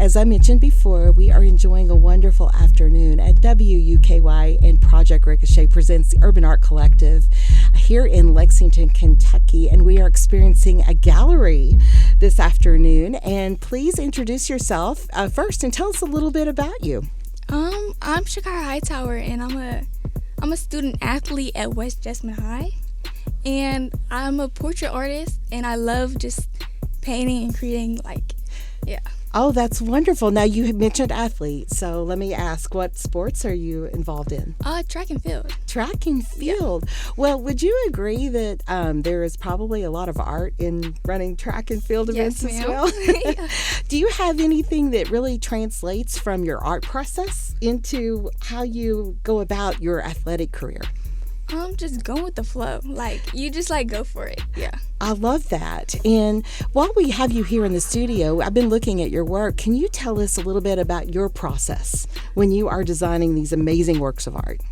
as I mentioned before, we are enjoying a wonderful afternoon at WUKY, and Project Ricochet presents the Urban Art Collective here in Lexington, Kentucky, and we are experiencing a gallery this afternoon. And please introduce yourself first and tell us a little bit about you. I'm Shakyrah Hightower, and I'm a student athlete at West Jessamine High, and I'm a portrait artist, and I love just painting and creating, yeah. Oh, that's wonderful. Now, you had mentioned athletes, so let me ask, what sports are you involved in? Track and field. Track and field. Yeah. Well, would you agree that there is probably a lot of art in running track and field events as well? Yeah. Do you have anything that really translates from your art process into how you go about your athletic career? Just going with the flow. You just go for it. Yeah. I love that. And while we have you here in the studio, I've been looking at your work. Can you tell us a little bit about your process when you are designing these amazing works of art?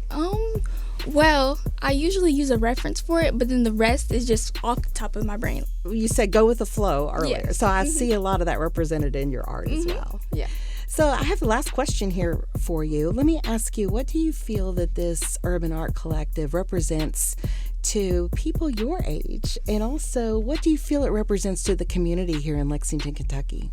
Well, I usually use a reference for it, but then the rest is just off the top of my brain. You said go with the flow earlier. Yeah. So I see a lot of that represented in your art as well. Yeah. So I have the last question here for you. Let me ask you, what do you feel that this Urban Art Collective represents to people your age? And also, what do you feel it represents to the community here in Lexington, Kentucky?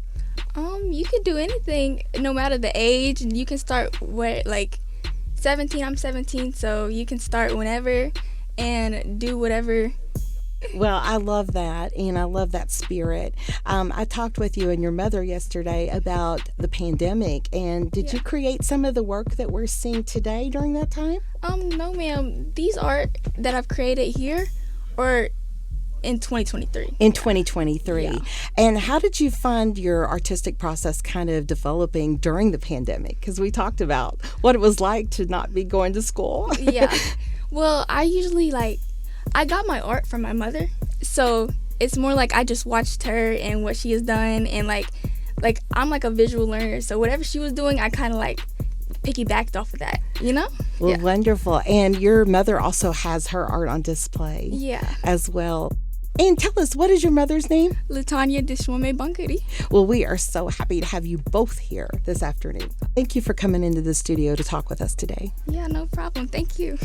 You can do anything, no matter the age, and you can start 17. I'm 17, so you can start whenever and do whatever. Well, I love that, and I love that spirit. I talked with you and your mother yesterday about the pandemic, and did you create some of the work that we're seeing today during that time? No, ma'am. These art that I've created here are in 2023. In 2023. Yeah. And how did you find your artistic process kind of developing during the pandemic? Because we talked about what it was like to not be going to school. Yeah. Well, I usually I got my art from my mother, so it's more I just watched her and what she has done, and I'm a visual learner, so whatever she was doing, I kind of piggybacked off of that, you know? Well, yeah. Wonderful. And your mother also has her art on display as well. And tell us, what is your mother's name? Latonia Dishueme-Bangudi. Well, we are so happy to have you both here this afternoon. Thank you for coming into the studio to talk with us today. Yeah, no problem. Thank you.